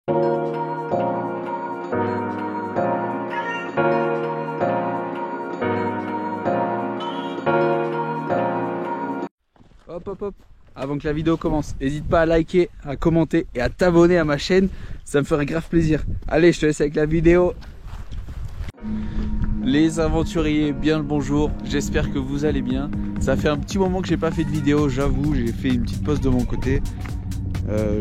Hop hop hop, avant que la vidéo commence, n'hésite pas à liker, à commenter et à t'abonner à ma chaîne, ça me ferait grave plaisir. Allez, je te laisse avec la vidéo. Les aventuriers, bien le bonjour, j'espère que vous allez bien. Ça fait un petit moment que j'ai pas fait de vidéo, j'avoue, j'ai fait une petite pause de mon côté.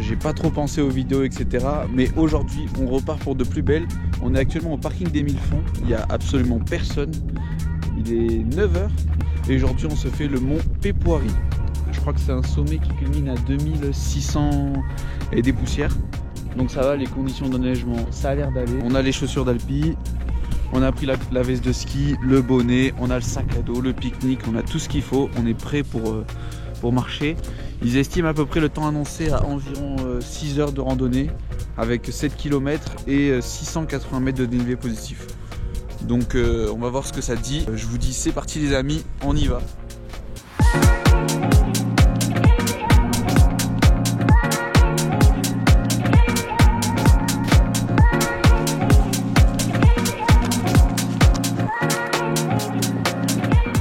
J'ai pas trop pensé aux vidéos, etc. Mais aujourd'hui, on repart pour de plus belles. On est actuellement au parking des Mille-Fonds, il n'y a absolument personne. Il est 9 h et aujourd'hui, on se fait le mont Pépoiri. Je crois que c'est un sommet qui culmine à 2600 et des poussières. Donc ça va, les conditions d'enneigement, ça a l'air d'aller. On a les chaussures d'alpi, on a pris la veste de ski, le bonnet, on a le sac à dos, le pique-nique, on a tout ce qu'il faut. On est prêt pour marcher. Ils estiment à peu près le temps annoncé à environ 6 heures de randonnée avec 7 km et 680 mètres de dénivelé positif. Donc on va voir ce que ça dit. Je vous dis c'est parti les amis, on y va.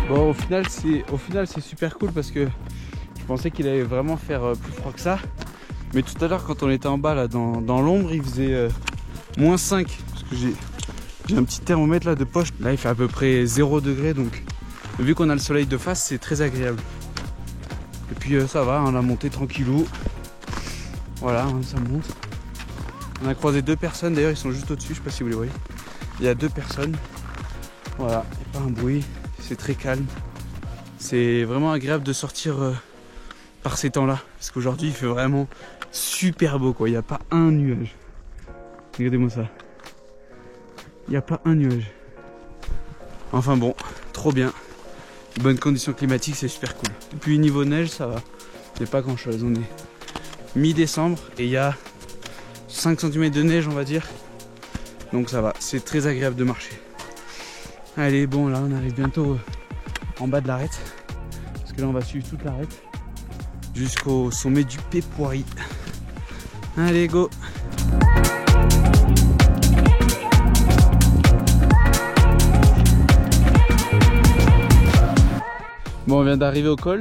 Bon, au final c'est super cool parce que je pensais qu'il allait vraiment faire plus froid que ça. Mais tout à l'heure quand on était en bas là dans l'ombre, il faisait -5 parce que j'ai un petit thermomètre là de poche. Là il fait à peu près 0 degré, donc vu qu'on a le soleil de face, c'est très agréable. Et puis ça va, on a monté tranquillou. Voilà, hein, ça monte. On a croisé 2 personnes, d'ailleurs ils sont juste au-dessus, je sais pas si vous les voyez. Il y a 2 personnes. Voilà, il n'y a pas un bruit, c'est très calme. C'est vraiment agréable de sortir par ces temps-là. Parce qu'aujourd'hui il fait vraiment super beau quoi, il n'y a pas un nuage. Regardez-moi ça. Il n'y a pas un nuage. Enfin bon, trop bien. Bonnes conditions climatiques, c'est super cool. Et puis niveau neige, ça va. Il n'y a pas grand chose. On est mi-décembre et il y a 5 cm de neige, on va dire. Donc ça va, c'est très agréable de marcher. Allez, bon, là on arrive bientôt en bas de l'arête. Parce que là on va suivre toute l'arête jusqu'au sommet du Pépoiri. Allez, go! Bon, on vient d'arriver au col,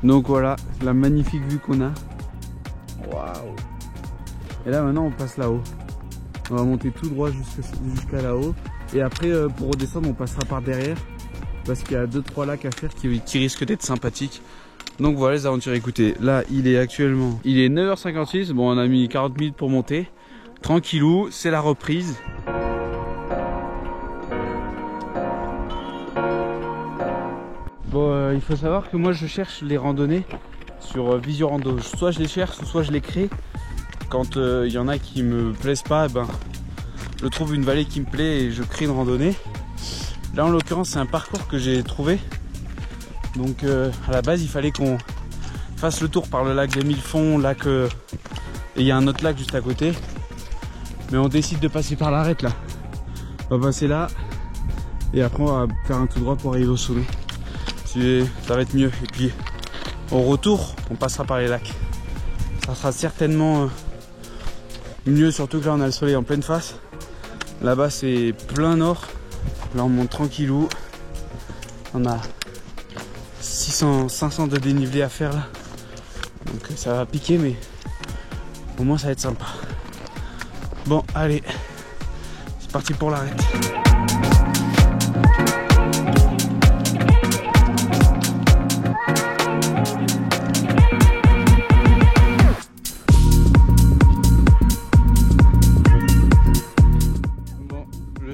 donc voilà la magnifique vue qu'on a. Waouh! Et là maintenant on passe là-haut. On va monter tout droit jusqu'à là-haut. Et après pour redescendre on passera par derrière. Parce qu'il y a 2-3 lacs à faire qui risquent d'être sympathiques. Donc voilà les aventures, écoutez, là il est 9h56, bon on a mis 40 minutes pour monter. Tranquillou, c'est la reprise. Bon, il faut savoir que moi je cherche les randonnées sur Visiorando. Soit je les cherche, soit je les crée. Quand il y en a qui me plaisent pas, ben, je trouve une vallée qui me plaît et je crée une randonnée. Là en l'occurrence c'est un parcours que j'ai trouvé. Donc à la base il fallait qu'on fasse le tour par le lac des Mille-Fonds, et il y a un autre lac juste à côté. Mais on décide de passer par l'arête là. On va passer là et après on va faire un tout droit pour arriver au sommet. Ça va être mieux. Et puis au retour on passera par les lacs. Ça sera certainement mieux, surtout que là on a le soleil en pleine face. Là-bas c'est plein nord. Là on monte tranquillou. On a 500 de dénivelé à faire là. Donc ça va piquer mais au moins ça va être sympa. Bon allez, c'est parti pour l'arête.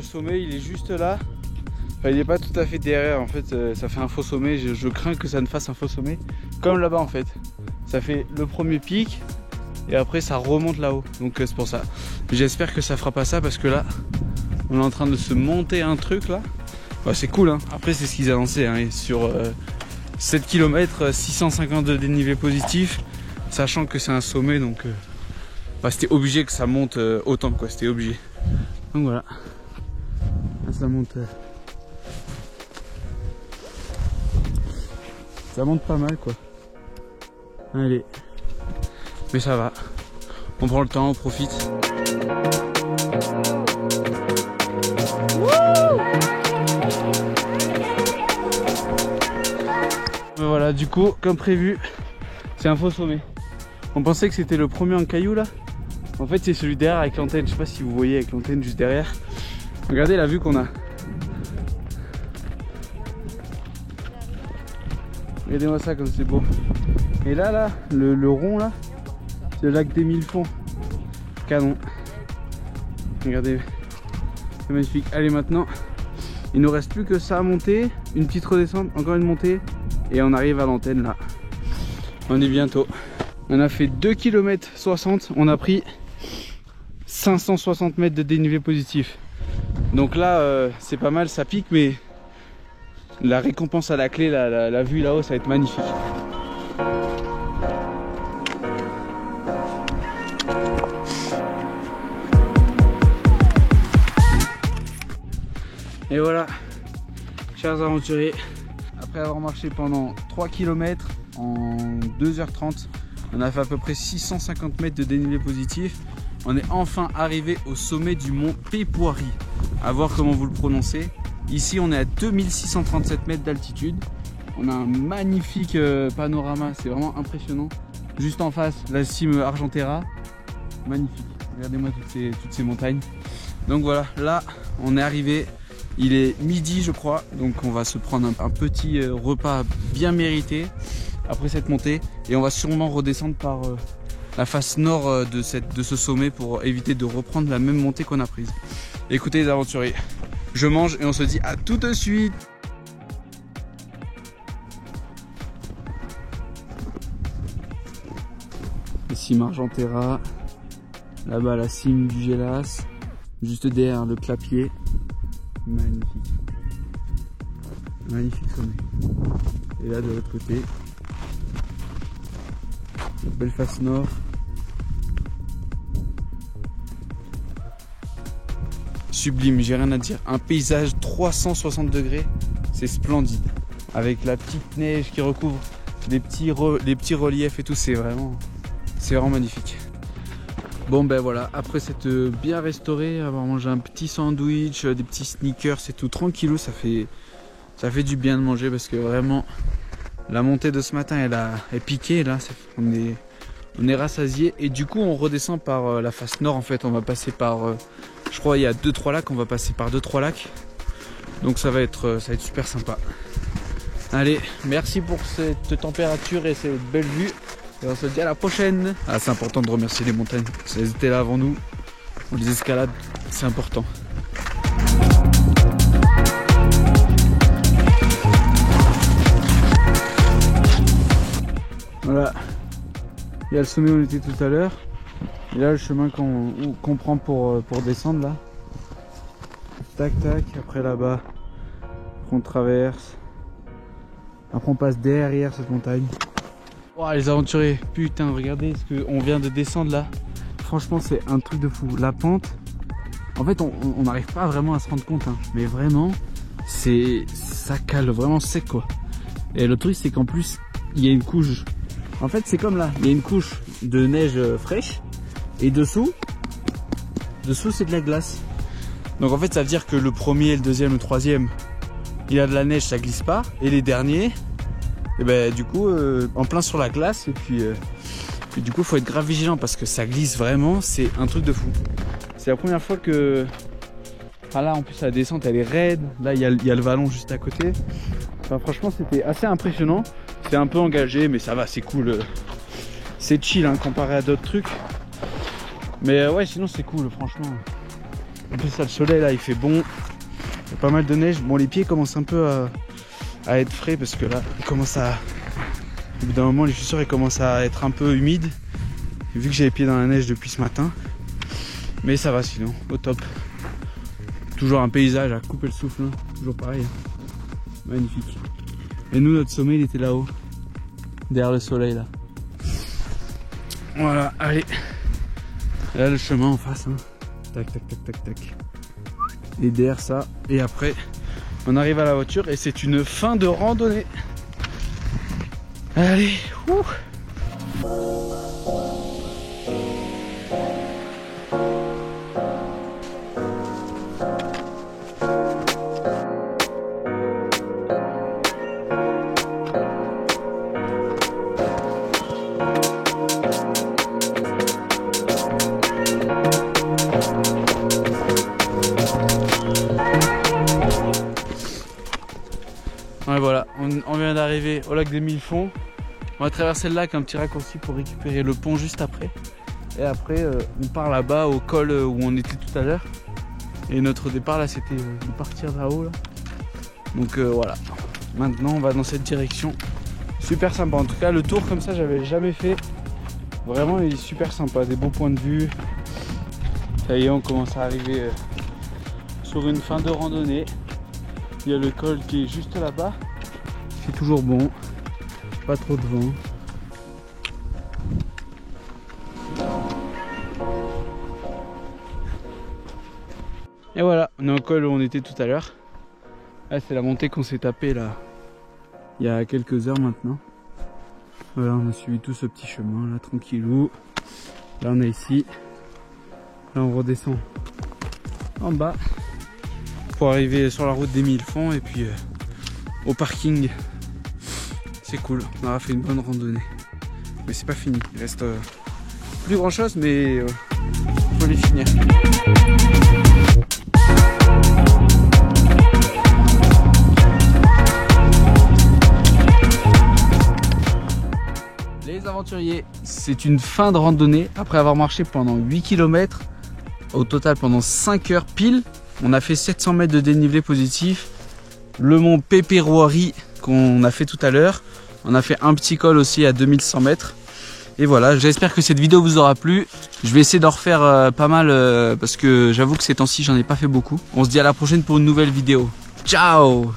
Sommet il est juste là, enfin, il n'est pas tout à fait derrière en fait, ça fait un faux sommet, je crains que ça ne fasse un faux sommet comme là-bas en fait, ça fait le premier pic et après ça remonte là-haut, donc c'est pour ça, j'espère que ça fera pas ça parce que là on est en train de se monter un truc là, bah, c'est cool hein. Après c'est ce qu'ils annonçaient hein, sur 7 km 650 de dénivelé positif, sachant que c'est un sommet donc bah, c'était obligé que ça monte autant quoi, c'était obligé, donc voilà. Ça monte pas mal quoi. Allez, mais ça va, On prend le temps, on profite. Voilà, du coup, comme prévu, c'est un faux sommet. On pensait que c'était le premier en caillou là. En fait, c'est celui derrière avec l'antenne. Je sais pas si vous voyez avec l'antenne juste derrière. Regardez la vue qu'on a. Regardez-moi ça comme c'est beau. Et là, le rond là, c'est le lac des Mille Fonds. Canon. Regardez, c'est magnifique. Allez, maintenant, il nous reste plus que ça à monter. Une petite redescente, encore une montée. Et on arrive à l'antenne là. On est bientôt. On a fait 2 km 60. On a pris 560 mètres de dénivelé positif. Donc là, c'est pas mal, ça pique, mais la récompense à la clé, la vue là-haut, ça va être magnifique. Et voilà, chers aventuriers, après avoir marché pendant 3 km en 2h30, on a fait à peu près 650 mètres de dénivelé positif. On est enfin arrivé au sommet du mont Peipuari. À voir comment vous le prononcez. Ici, on est à 2637 mètres d'altitude. On a un magnifique panorama, c'est vraiment impressionnant. Juste en face, la cime Argentera. Magnifique. Regardez-moi toutes ces montagnes. Donc voilà, là, on est arrivé. Il est midi, je crois. Donc on va se prendre un petit repas bien mérité après cette montée. Et on va sûrement redescendre par la face nord de ce sommet pour éviter de reprendre la même montée qu'on a prise. Écoutez les aventuriers, je mange et on se dit à tout de suite. La cime Argentera, là-bas la cime du Gélas, juste derrière le Clapier. Magnifique. Magnifique sommet. Et là de l'autre côté, la belle face nord. Sublime, j'ai rien à dire. Un paysage 360 degrés, c'est splendide. Avec la petite neige qui recouvre les petits reliefs et tout, c'est vraiment magnifique. Bon ben voilà, après cette bien restaurée, avoir mangé un petit sandwich, des petits sneakers, c'est tout tranquillou, ça fait du bien de manger parce que vraiment la montée de ce matin elle est piquée là, on est rassasié et du coup on redescend par la face nord en fait, on va passer par je crois il y a 2-3 lacs, on va passer par 2-3 lacs. Donc ça va être super sympa. Allez, merci pour cette température et cette belle vue. Et on se dit à la prochaine. Ah, c'est important de remercier les montagnes. Elles étaient là avant nous. On les escalade, c'est important. Voilà. Il y a le sommet où on était tout à l'heure. Et là le chemin qu'on prend pour descendre là. Tac tac. Après là-bas, on traverse. Après on passe derrière cette montagne. Oh, les aventuriers, putain, regardez ce qu'on vient de descendre là. Franchement, c'est un truc de fou. La pente, en fait, on n'arrive pas vraiment à se rendre compte, hein, mais vraiment, ça cale vraiment sec quoi. Et le truc, c'est qu'en plus, il y a une couche. En fait, c'est comme là, il y a une couche de neige fraîche et dessous, c'est de la glace. Donc en fait, ça veut dire que le premier, le deuxième, le troisième, il y a de la neige, ça glisse pas, et les derniers. Et ben du coup en plein sur la glace et puis du coup faut être grave vigilant parce que ça glisse vraiment, c'est un truc de fou. C'est la première fois que là en plus la descente elle est raide, là il y a le vallon juste à côté. Enfin, franchement c'était assez impressionnant, c'est un peu engagé mais ça va, c'est cool, c'est chill hein, comparé à d'autres trucs. Mais ouais sinon c'est cool franchement. En plus ça, le soleil là il fait bon, il y a pas mal de neige, bon les pieds commencent un peu à être frais parce que là il commence à, au bout d'un moment les chaussures elles commencent à être un peu humides vu que j'ai les pieds dans la neige depuis ce matin, mais ça va sinon au top. Toujours un paysage à couper le souffle, hein. Toujours pareil, magnifique. Et nous notre sommet il était là-haut derrière le soleil là. Voilà, allez, là le chemin en face hein. Tac tac tac tac tac, et derrière ça, et après on arrive à la voiture et c'est une fin de randonnée. Allez, ouh. au lac des Mille Fonds. On va traverser le lac, un petit raccourci pour récupérer le pont juste après. Et après on part là-bas au col où on était tout à l'heure. Et notre départ là c'était de partir là-haut là. Donc voilà, maintenant on va dans cette direction. Super sympa, en tout cas le tour comme ça j'avais jamais fait. Vraiment il est super sympa, des beaux points de vue. Ça y est, on commence à arriver sur une fin de randonnée. Il y a le col qui est juste là-bas. C'est toujours bon, pas trop de vent. Et voilà, on est au col où on était tout à l'heure. Là c'est la montée qu'on s'est tapée là il y a quelques heures maintenant. Voilà, on a suivi tout ce petit chemin là tranquillou. Là on est ici. Là on redescend en bas pour arriver sur la route des Mille Fonds et puis au parking. C'est cool, on aura fait une bonne randonnée. Mais c'est pas fini, il reste plus grand chose mais faut les finir. Les aventuriers, c'est une fin de randonnée après avoir marché pendant 8 km. Au total pendant 5 heures pile. On a fait 700 mètres de dénivelé positif. Le mont Pépéroirie qu'on a fait tout à l'heure. On a fait un petit col aussi à 2100 mètres. Et voilà, j'espère que cette vidéo vous aura plu. Je vais essayer d'en refaire pas mal parce que j'avoue que ces temps-ci j'en ai pas fait beaucoup. On se dit à la prochaine pour une nouvelle vidéo. Ciao!